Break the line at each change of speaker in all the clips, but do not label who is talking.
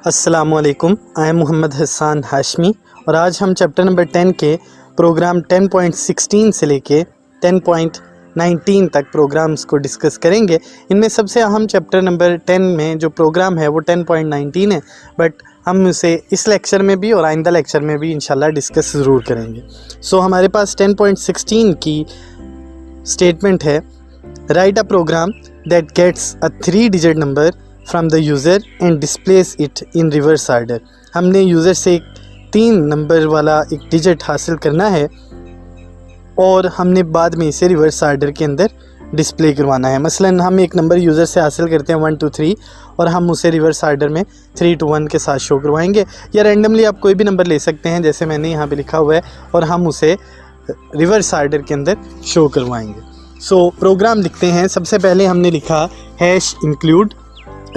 अस्सलामुअलैकुम, I am Mohammad Hasan Hashmi और आज हम चैप्टर नंबर 10 के प्रोग्राम 10.16 से लेके 10.19 तक प्रोग्राम्स को डिस्कस करेंगे। इनमें सबसे अहम चैप्टर नंबर 10 में जो प्रोग्राम है वो 10.19 है, बट हम उसे इस लेक्चर में भी और आइंदा लेक्चर में भी इंशाल्लाह डिस्कस ज़रूर करेंगे। सो हमारे पास 10.16 की स्टेटमेंट है, write a program that gets a 3 digit number from the user and displays it in reverse order. हमने यूज़र से एक 3 नंबर वाला एक डिजिट हासिल करना है और हमने बाद में इसे रिवर्स आर्डर के अंदर डिस्प्ले करवाना है। मसलन हम एक नंबर यूज़र से हासिल करते हैं 1 2 3 और हम उसे रिवर्स आर्डर में 3 to 1 के साथ शो करवाएंगे, या रैंडमली आप कोई भी नंबर ले सकते हैं जैसे मैंने यहाँ पे लिखा हुआ है और हम उसे रिवर्स आर्डर के अंदर शो करवाएंगे। सो प्रोग्राम लिखते हैं। सबसे पहले हमने लिखा #include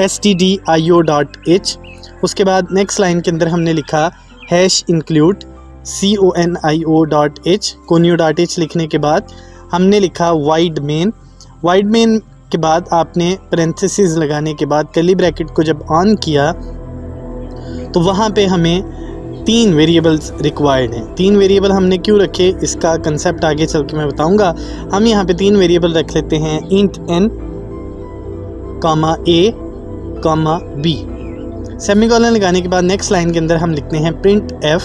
stdio.h। उसके बाद नेक्स्ट लाइन के अंदर हमने लिखा #include conio.h। conio.h लिखने के बाद हमने लिखा वाइड मेन के बाद आपने पैरेंथेसिस लगाने के बाद कर्ली ब्रैकेट को जब ऑन किया तो वहाँ पे हमें 3 वेरिएबल्स रिक्वायर्ड हैं। 3 वेरिएबल हमने क्यों रखे, इसका कंसेप्ट आगे चल के मैं बताऊँगा। हम यहाँ पे 3 वेरिएबल रख लेते हैं, int n, a, b। Semicolon लगाने के बाद नेक्स्ट लाइन के अंदर हम लिखते हैं print f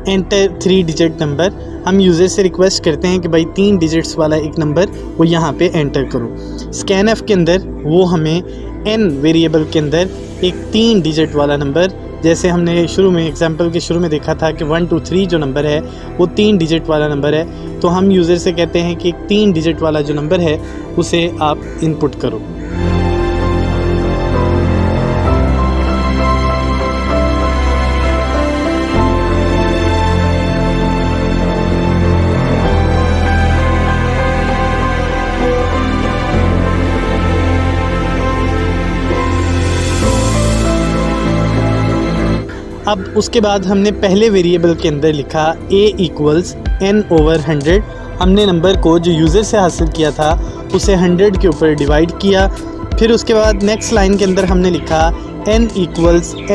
enter 3 digit number. हम यूज़र से रिक्वेस्ट करते हैं कि भाई 3 डिजिट्स वाला एक नंबर वो यहाँ पे एंटर करो। स्कैन एफ के अंदर वो हमें n वेरिएबल के अंदर एक 3 डिजिट वाला नंबर, जैसे हमने शुरू में एग्जांपल के शुरू में देखा था कि 1 2 3 जो नंबर है वो 3 डिजिट वाला नंबर है, तो हम यूज़र से कहते हैं कि 3 डिजिट वाला जो नंबर है उसे आप इनपुट करो। अब उसके बाद हमने पहले वेरिएबल के अंदर लिखा a = n/100। हमने नंबर को जो यूज़र से हासिल किया था उसे 100 के ऊपर डिवाइड किया। फिर उसके बाद नेक्स्ट लाइन के अंदर हमने लिखा n =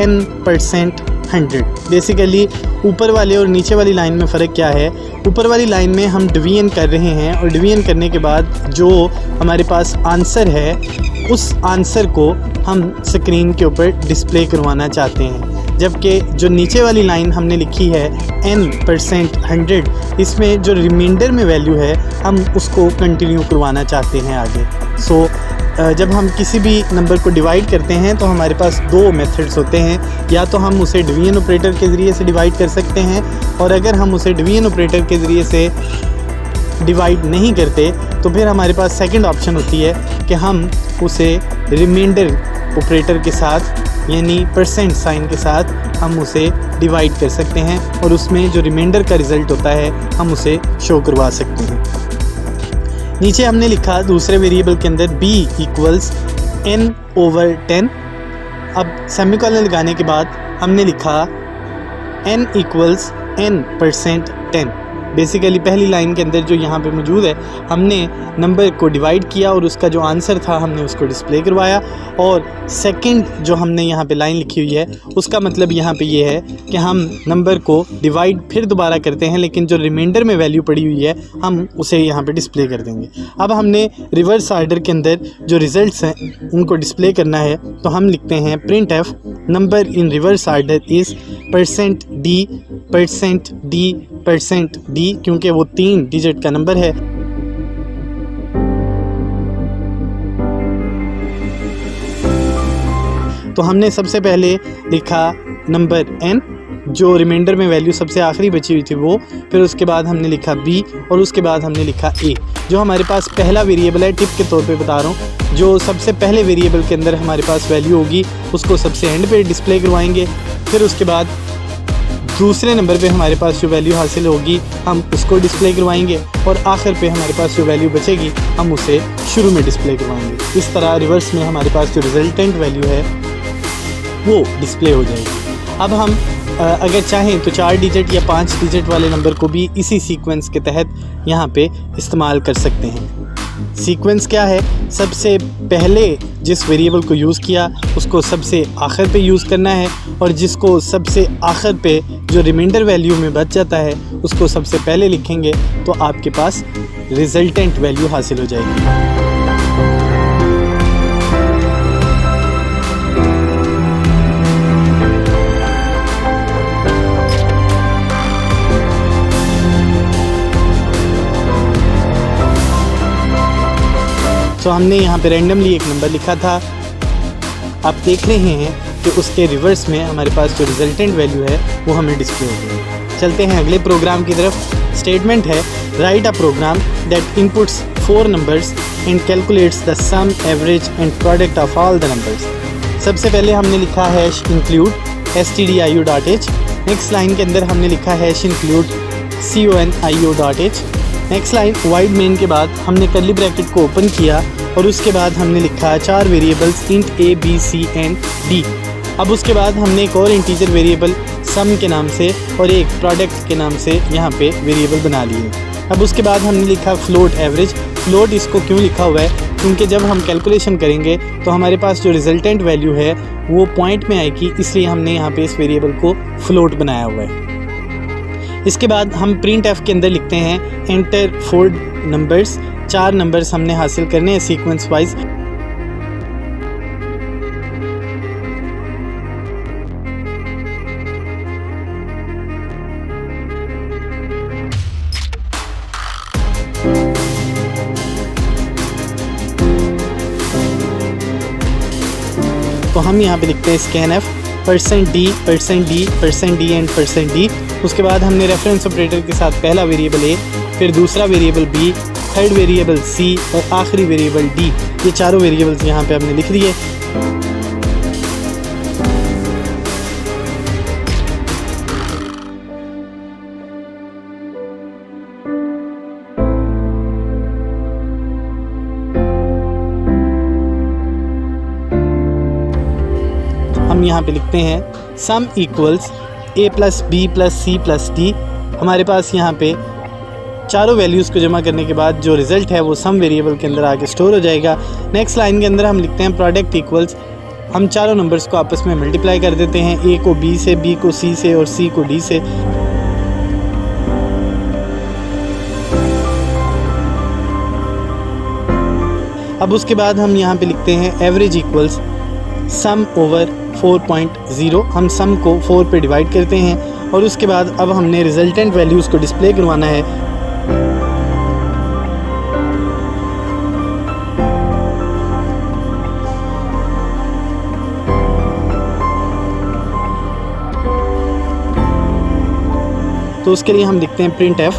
n% 100। बेसिकली ऊपर वाले और नीचे वाली लाइन में फ़र्क क्या है, ऊपर वाली लाइन में हम डिवीजन कर रहे हैं और डिवीजन करने के बाद जो हमारे पास आंसर है उस आंसर को हम स्क्रीन के ऊपर डिस्प्ले करवाना चाहते हैं, जबकि जो नीचे वाली लाइन हमने लिखी है n% 100, इसमें जो रिमाइंडर में वैल्यू है हम उसको कंटिन्यू करवाना चाहते हैं आगे। सो जब हम किसी भी नंबर को डिवाइड करते हैं तो हमारे पास 2 मेथड्स होते हैं, या तो हम उसे डिवीजन ऑपरेटर के ज़रिए से डिवाइड कर सकते हैं, और अगर हम उसे डिवीजन ऑपरेटर के ज़रिए से डिवाइड नहीं करते तो फिर हमारे पास सेकंड ऑप्शन होती है कि हम उसे रिमाइंडर ऑपरेटर के साथ यानी % साइन के साथ हम उसे डिवाइड कर सकते हैं और उसमें जो रिमाइंडर का रिज़ल्ट होता है हम उसे शो करवा सकते हैं। नीचे हमने लिखा दूसरे वेरिएबल के अंदर b = n/10। अब सेमीकोलन लगाने के बाद हमने लिखा n = n% 10। बेसिकली पहली लाइन के अंदर जो यहाँ पे मौजूद है हमने नंबर को डिवाइड किया और उसका जो आंसर था हमने उसको डिस्प्ले करवाया, और सेकंड जो हमने यहाँ पे लाइन लिखी हुई है उसका मतलब यहाँ पे ये है कि हम नंबर को डिवाइड फिर दोबारा करते हैं, लेकिन जो रिमाइंडर में वैल्यू पड़ी हुई है हम उसे यहाँ पे डिस्प्ले कर देंगे। अब हमने रिवर्स आर्डर के अंदर जो रिज़ल्ट्स हैं उनको डिस्प्ले करना है, तो हम लिखते हैं print f number in reverse order is %d, क्योंकि वो 3 डिजिट का नंबर है। तो हमने सबसे पहले लिखा नंबर n, जो रिमाइंडर में वैल्यू सबसे आखिरी बची हुई थी वो, फिर उसके बाद हमने लिखा b और उसके बाद हमने लिखा a। जो हमारे पास पहला वेरिएबल है, टिप के तौर पे बता रहा हूँ, जो सबसे पहले वेरिएबल के अंदर हमारे पास वैल्यू होगी उसको सबसे एंड पे डिस्प्ले करवाएंगे। फिर उसके बाद दूसरे नंबर पे हमारे पास जो वैल्यू हासिल होगी हम उसको डिस्प्ले करवाएंगे, और आखिर पे हमारे पास जो वैल्यू बचेगी हम उसे शुरू में डिस्प्ले करवाएंगे। इस तरह रिवर्स में हमारे पास जो रिजल्टेंट वैल्यू है वो डिस्प्ले हो जाएगी। अब हम अगर चाहें तो 4 डिजिट या 5 डिजिट वाले नंबर को भी इसी सीक्वेंस के तहत यहाँ पे इस्तेमाल कर सकते हैं। सीक्वेंस क्या है? सबसे पहले जिस वेरिएबल को यूज़ किया उसको सबसे आखिर पे यूज़ करना है, और जिसको सबसे आखिर पे जो रिमाइंडर वैल्यू में बच जाता है उसको सबसे पहले लिखेंगे, तो आपके पास रिजल्टेंट वैल्यू हासिल हो जाएगी। तो हमने यहाँ पे रैंडमली एक नंबर लिखा था। आप देख रहे हैं कि उसके रिवर्स में हमारे पास जो रिजल्टेंट वैल्यू है वो हमें डिस्प्ले हो गई। चलते हैं अगले प्रोग्राम की तरफ। स्टेटमेंट है write a program that inputs 4 numbers and calculates the sum, average and product of all the numbers. सबसे पहले हमने लिखा hash include stdio.h। Next line के अंदर हमने लिखा hash include conio.h। Next line wide main के बाद हमने कर्ली ब्रैकेट को ओपन किया और उसके बाद हमने लिखा 4 variables int a, b, c and d। अब उसके बाद हमने एक और इंटीजर वेरिएबल सम के नाम से और एक प्रोडक्ट के नाम से यहाँ पे वेरिएबल बना लिए। अब उसके बाद हमने लिखा फ्लोट एवरेज। फ्लोट इसको क्यों लिखा हुआ है? क्योंकि जब हम कैलकुलेशन करेंगे तो हमारे पास जो रिजल्टेंट वैल्यू है वो पॉइंट में आएगी, इसलिए हमने यहाँ पे इस वेरिएबल को फ्लोट बनाया हुआ है। इसके बाद हम प्रिंट एफ के अंदर लिखते हैं एंटर 4 नंबर्स। 4 नंबर्स हमने हासिल करने हैं सीक्वेंस वाइज। तो हम यहाँ पे लिखते हैं scan F %d and %d। उसके बाद हमने रेफरेंस ऑपरेटर के साथ पहला वेरिएबल a, फिर दूसरा variable b, third variable c और आखिरी वेरिएबल d। ये चारों वेरिएबल्स यहाँ पे हमने लिख दिए। हम यहाँ पे लिखते हैं सम equals a + b + c + d। हमारे पास यहाँ पे चारों वैल्यूज़ को जमा करने के बाद जो रिज़ल्ट है वो सम वेरिएबल के अंदर आके स्टोर हो जाएगा। नेक्स्ट लाइन के अंदर हम लिखते हैं प्रोडक्ट इक्वल्स। हम चारों नंबर्स को आपस में मल्टीप्लाई कर देते हैं, a को b से, b को c से और c को d से। अब उसके बाद हम यहाँ पे लिखते हैं एवरेज इक्वल्स सम ओवर 4.0। हम सम को 4 पे डिवाइड करते हैं और उसके बाद अब हमने रिजल्टेंट वैल्यूज़ को डिस्प्ले करवाना है। तो उसके लिए हम लिखते हैं print f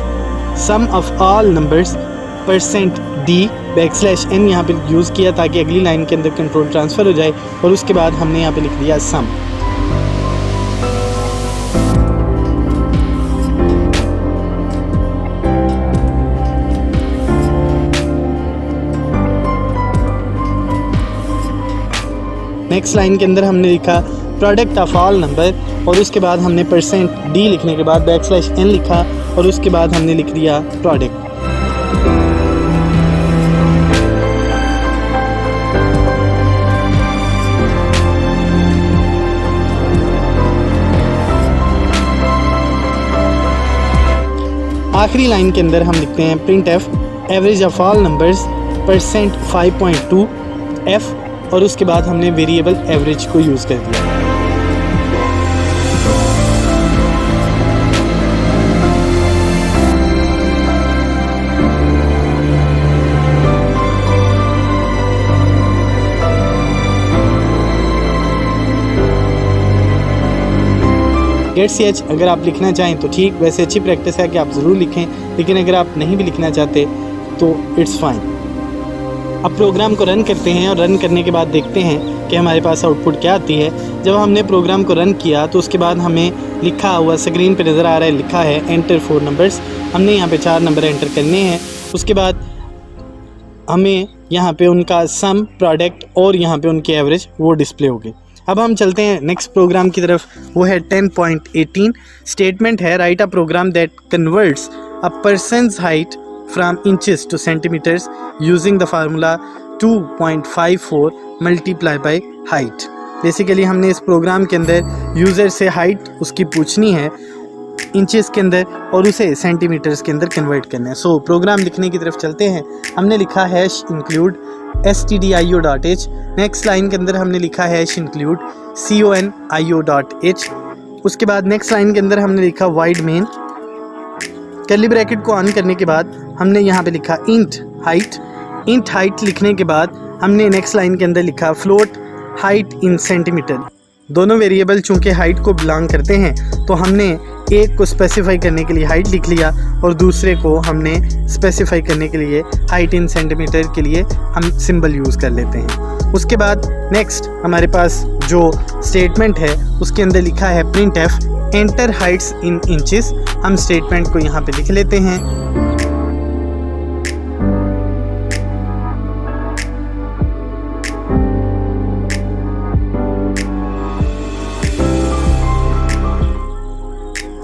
sum of all numbers %d \n यहाँ पे यूज़ किया ताकि अगली लाइन के अंदर कंट्रोल ट्रांसफ़र हो जाए, और उसके बाद हमने यहाँ पे लिख दिया सम। नेक्स्ट लाइन के अंदर हमने लिखा प्रोडक्ट ऑफ ऑल नंबर, और उसके बाद हमने %d लिखने के बाद \n लिखा और उसके बाद हमने लिख दिया प्रोडक्ट। आखिरी लाइन के अंदर हम लिखते हैं print F average of all numbers %5.2 f, और उसके बाद हमने वेरिएबल एवरेज को यूज़ कर दिया। .ch अगर आप लिखना चाहें तो ठीक, वैसे अच्छी प्रैक्टिस है कि आप ज़रूर लिखें, लेकिन अगर आप नहीं भी लिखना चाहते तो इट्स फाइन। अब प्रोग्राम को रन करते हैं और रन करने के बाद देखते हैं कि हमारे पास आउटपुट क्या आती है। जब हमने प्रोग्राम को रन किया तो उसके बाद हमें लिखा हुआ स्क्रीन पे नज़र आ रहा है, लिखा है एंटर 4 नंबर्स। हमने यहाँ पे 4 नंबर एंटर करने हैं। उसके बाद हमें यहाँ पे उनका सम, प्रोडक्ट और यहाँ पे उनकी एवरेज वो डिस्प्ले होगी। अब हम चलते हैं नेक्स्ट प्रोग्राम की तरफ, वो है 10.18। स्टेटमेंट है write a program that converts a person's height from inches to centimetres using the formula 2.54 multiply by height. Basically हमने इस प्रोग्राम के अंदर यूज़र से हाइट उसकी पूछनी है इंचेस के अंदर और उसे सेंटीमीटर्स के अंदर कन्वर्ट करना है। सो प्रोग्राम लिखने की तरफ चलते हैं। हमने लिखा hash include stdio.h। Next line के अंदर हमने लिखा हैश इंक्लूड conio.h। उसके बाद नेक्स्ट लाइन के अंदर हमने लिखा वाइड मेन, कर्ली ब्रैकेट को ऑन करने के बाद हमने यहाँ पे लिखा इंट हाइट लिखने के बाद हमने नेक्स्ट लाइन के अंदर लिखा फ्लोट हाइट इन सेंटीमीटर। दोनों वेरिएबल चूँकि हाइट को बिलोंग करते हैं तो हमने एक को स्पेसिफाई करने के लिए हाइट लिख लिया और दूसरे को हमने स्पेसिफाई करने के लिए हाइट इन सेंटीमीटर के लिए हम सिंबल यूज़ कर लेते हैं। उसके बाद नेक्स्ट हमारे पास जो स्टेटमेंट है उसके अंदर लिखा है print F enter heights in inches. हम स्टेटमेंट को यहाँ पे लिख लेते हैं।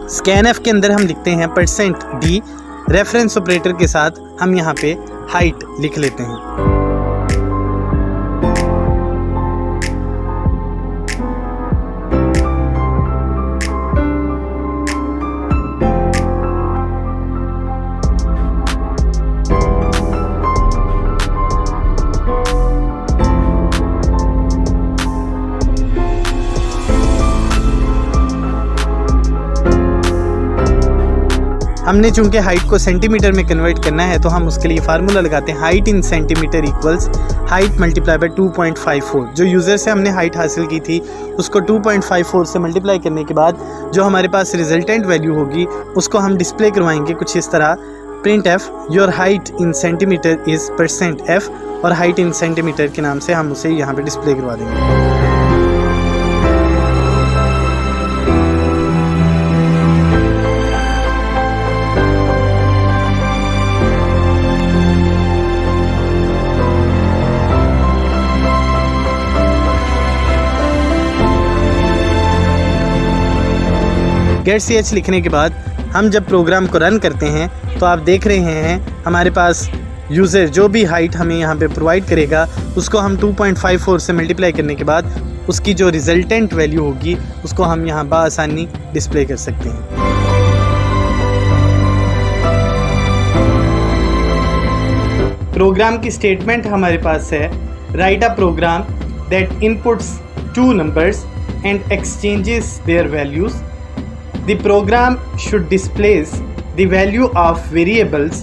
स्कैनएफ के अंदर हम लिखते हैं %d। रेफरेंस ऑपरेटर के साथ हम यहाँ पे हाइट लिख लेते हैं। हमने चूंकि हाइट को सेंटीमीटर में कन्वर्ट करना है तो हम उसके लिए फार्मूला लगाते हैं height in centimetre equals height multiply by 2.54। जो यूज़र से हमने हाइट हासिल की थी उसको 2.54 से मल्टीप्लाई करने के बाद जो हमारे पास रिजल्टेंट वैल्यू होगी उसको हम डिस्प्ले करवाएंगे कुछ इस तरह, print F your height in centimetre is %f, और हाइट इन सेंटीमीटर के नाम से हम उसे यहाँ पे डिस्प्ले करवा देंगे। get.ch लिखने के बाद हम जब प्रोग्राम को रन करते हैं तो आप देख रहे हैं हमारे पास यूज़र जो भी हाइट हमें यहाँ पे प्रोवाइड करेगा उसको हम 2.54 से मल्टीप्लाई करने के बाद उसकी जो रिजल्टेंट वैल्यू होगी उसको हम यहाँ बआसानी डिस्प्ले कर सकते हैं। प्रोग्राम की स्टेटमेंट हमारे पास है write a program that inputs 2 numbers and exchanges their values। The program should displays the value of variables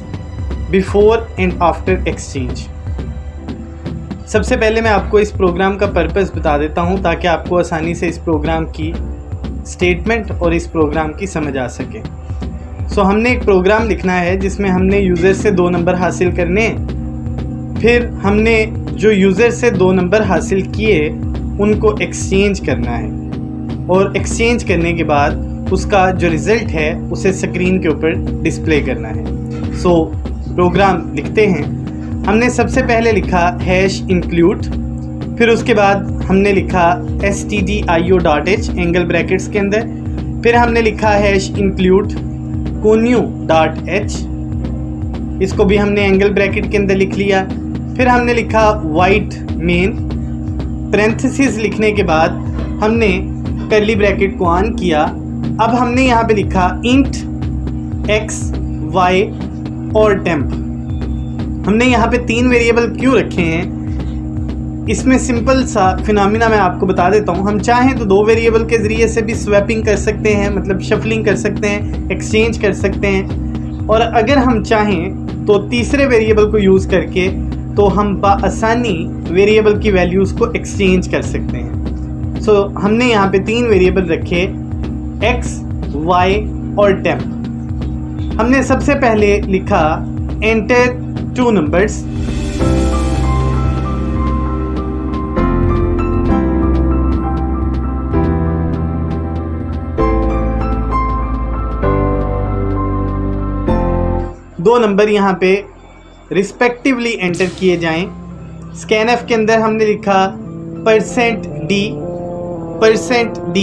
before and after exchange। सबसे पहले मैं आपको इस प्रोग्राम का पर्पस बता देता हूं ताकि आपको आसानी से इस प्रोग्राम की स्टेटमेंट और इस प्रोग्राम की समझ आ सके। सो हमने एक प्रोग्राम लिखना है जिसमें हमने यूज़र से 2 नंबर हासिल करने, फिर हमने जो यूज़र से 2 नंबर हासिल किए उनको एक्सचेंज करना है और एक्सचेंज करने के बाद उसका जो रिज़ल्ट है उसे स्क्रीन के ऊपर डिस्प्ले करना है। सो प्रोग्राम लिखते हैं। हमने सबसे पहले लिखा हैश इंक्लूड, फिर उसके बाद हमने लिखा stdio.h एंगल ब्रैकेट्स के अंदर, फिर हमने लिखा हैश इंक्लूड conio.h, इसको भी हमने एंगल ब्रैकेट के अंदर लिख लिया। फिर हमने लिखा वाइड मेन, पैरेंथेसिस लिखने के बाद हमने कर्ली ब्रैकेट को ऑन किया। अब हमने यहाँ पे लिखा इंट x, y और टेम्प। हमने यहाँ पे 3 वेरिएबल क्यों रखे हैं, इसमें सिंपल सा फिनोमिना मैं आपको बता देता हूँ। हम चाहें तो 2 वेरिएबल के ज़रिए से भी स्वैपिंग कर सकते हैं, मतलब शफलिंग कर सकते हैं, एक्सचेंज कर सकते हैं, और अगर हम चाहें तो तीसरे वेरिएबल को यूज़ करके तो हम बआसानी वेरिएबल की वैल्यूज़ को एक्सचेंज कर सकते हैं। सो हमने यहाँ पे 3 वेरिएबल रखे x, y और टेम्प। हमने सबसे पहले लिखा एंटर 2 numbers, दो नंबर यहाँ पे रिस्पेक्टिवली एंटर किए जाएं। स्कैनएफ के अंदर हमने लिखा %d %d।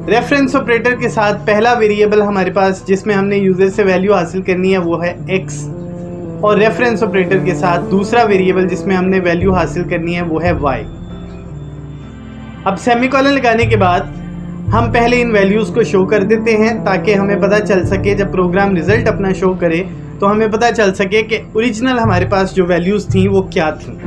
रेफरेंस ऑपरेटर के साथ पहला वेरिएबल हमारे पास जिसमें हमने यूज़र से वैल्यू हासिल करनी है वो है x, और रेफरेंस ऑपरेटर के साथ दूसरा वेरिएबल जिसमें हमने वैल्यू हासिल करनी है वो है y। अब सेमीकोलन लगाने के बाद हम पहले इन वैल्यूज़ को शो कर देते हैं ताकि हमें पता चल सके जब प्रोग्राम रिज़ल्ट अपना शो करे तो हमें पता चल सके कि ओरिजिनल हमारे पास जो वैल्यूज़ थी वो क्या थी।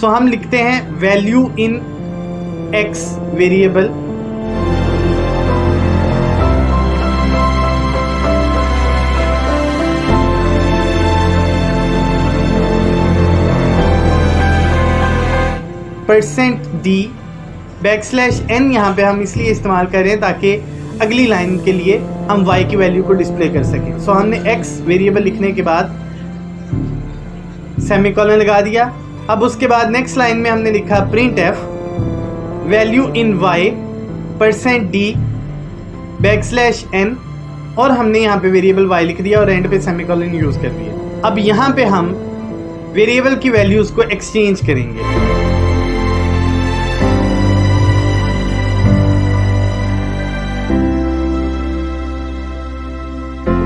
सो हम लिखते हैं value in x variable, %d \n यहाँ पे हम इसलिए इस्तेमाल कर रहे हैं ताकि अगली लाइन के लिए हम y की वैल्यू को डिस्प्ले कर सकें। सो हमने x वेरिएबल लिखने के बाद सेमीकोलन लगा दिया। अब उसके बाद नेक्स्ट लाइन में हमने लिखा printf value in y %d \n, और हमने यहाँ पे वेरिएबल y लिख दिया और एंड पे सेमीकोलन यूज़ कर दिया। अब यहाँ पे हम वेरिएबल की वैल्यूज़ को एक्सचेंज करेंगे।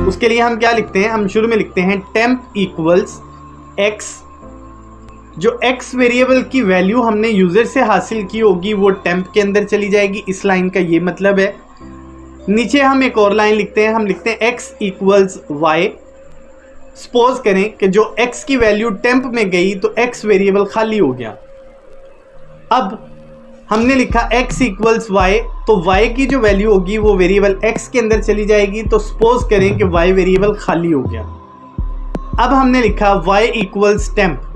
उसके लिए हम क्या लिखते हैं, हम शुरू में लिखते हैं temp इक्वल्स x। जो x वेरिएबल की वैल्यू हमने यूज़र से हासिल की होगी वो टेम्प के अंदर चली जाएगी। इस लाइन का ये मतलब है। नीचे हम एक और लाइन लिखते हैं, हम लिखते हैं x इक्वल्स y। सपोज करें कि जो x की वैल्यू टेम्प में गई तो x वेरिएबल खाली हो गया। अब हमने लिखा x इक्वल्स y, तो y की जो वैल्यू होगी वो वेरिएबल x के अंदर चली जाएगी। तो सपोज करें कि y वेरिएबल खाली हो गया। अब हमने लिखा y इक्वल्स टेम्प।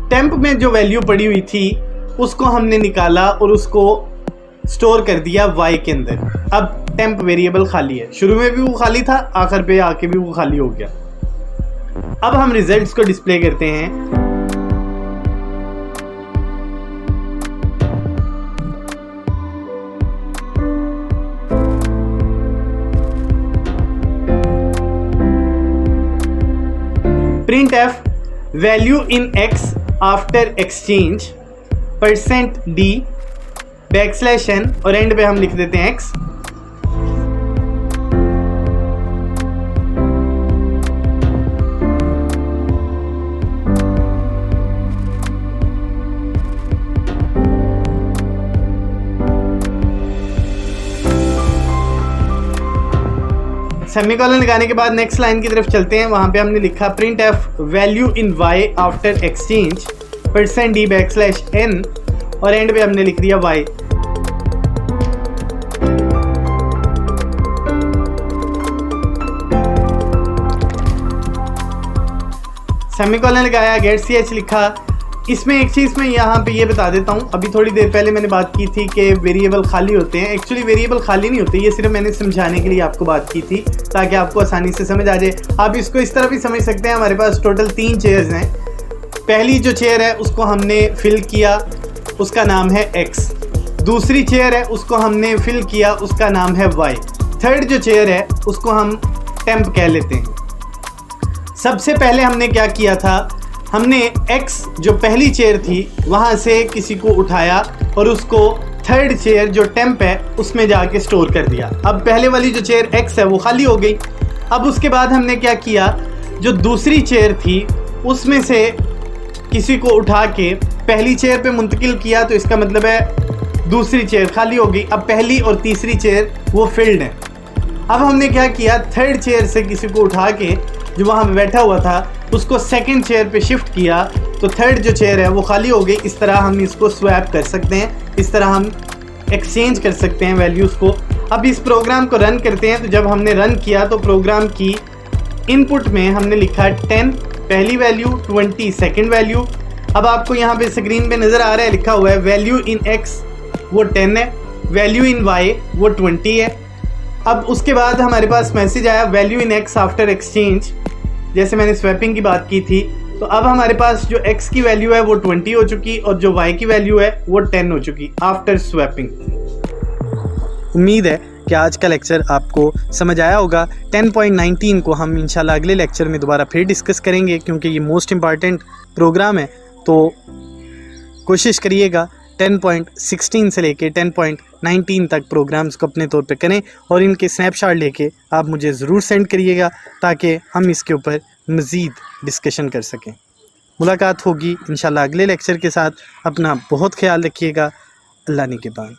टेम्प में जो वैल्यू पड़ी हुई थी उसको हमने निकाला और उसको स्टोर कर दिया y के अंदर। अब टेम्प वेरिएबल खाली है, शुरू में भी वो खाली था, आखिर पे आके भी वो खाली हो गया। अब हम रिजल्ट्स को डिस्प्ले करते हैं। printf value in x after exchange %d \n, और एंड पे हम लिख देते हैं x। सेमीकोलन लगाने के बाद नेक्स्ट लाइन की तरफ चलते हैं। वहां पे हमने लिखा printf value in y after exchange %d \n, और एंड पे हमने लिख दिया y। सेमीकोलन लगाया, get ch लिखा। इसमें एक चीज़ मैं यहाँ पे ये बता देता हूँ, अभी थोड़ी देर पहले मैंने बात की थी कि वेरिएबल खाली होते हैं। एक्चुअली वेरिएबल खाली नहीं होते, ये सिर्फ मैंने समझाने के लिए आपको बात की थी ताकि आपको आसानी से समझ आ जाए। आप इसको इस तरह भी समझ सकते हैं, हमारे पास टोटल 3 चेयर्स हैं। पहली जो चेयर है उसको हमने फिल किया, उसका नाम है x। दूसरी चेयर है उसको हमने फिल किया, उसका नाम है y। थर्ड जो चेयर है उसको हम टेम्प कह लेते हैं। सबसे पहले हमने क्या किया था, हमने x जो पहली चेयर थी वहाँ से किसी को उठाया और उसको थर्ड चेयर जो टेम्प है उसमें जाके स्टोर कर दिया। अब पहले वाली जो चेयर x है वो खाली हो गई। अब उसके बाद हमने क्या किया, जो दूसरी चेयर थी उसमें से किसी को उठा के पहली चेयर पे मुंतकिल किया, तो इसका मतलब है दूसरी चेयर खाली हो गई। अब पहली और तीसरी चेयर वो फिल्ड है। अब हमने क्या किया, थर्ड चेयर से किसी को उठा के जो वहाँ पे बैठा हुआ था उसको सेकंड चेयर पे शिफ्ट किया, तो थर्ड जो चेयर है वो खाली हो गई। इस तरह हम इसको स्वैप कर सकते हैं, इस तरह हम एक्सचेंज कर सकते हैं वैल्यूज़ को। अब इस प्रोग्राम को रन करते हैं, तो जब हमने रन किया तो प्रोग्राम की इनपुट में हमने लिखा 10 पहली वैल्यू, 20 सेकंड वैल्यू। अब आपको यहाँ पे स्क्रीन पे नज़र आ रहा है, लिखा हुआ है वैल्यू इन x वो 10 है, वैल्यू इन y वो 20 है। अब उसके बाद हमारे पास मैसेज आया value in x after exchange, जैसे मैंने स्वैपिंग की बात की थी, तो अब हमारे पास जो x की वैल्यू है वो 20 हो चुकी और जो y की वैल्यू है वो 10 हो चुकी आफ्टर स्वैपिंग। उम्मीद है कि आज का लेक्चर आपको समझ आया होगा। 10.19 को हम इंशाल्लाह अगले लेक्चर में दोबारा फिर डिस्कस करेंगे, क्योंकि ये मोस्ट इम्पॉर्टेंट प्रोग्राम है। तो कोशिश करिएगा 10.16 से लेके 10.19 तक प्रोग्राम्स को अपने तौर पे करें और इनके स्नैपशॉट लेके आप मुझे ज़रूर सेंड करिएगा ताकि हम इसके ऊपर मज़ीद डिस्कशन कर सकें। मुलाकात होगी इंशाल्लाह अगले लेक्चर के साथ। अपना बहुत ख्याल रखिएगा। अल्लाह निगहबान।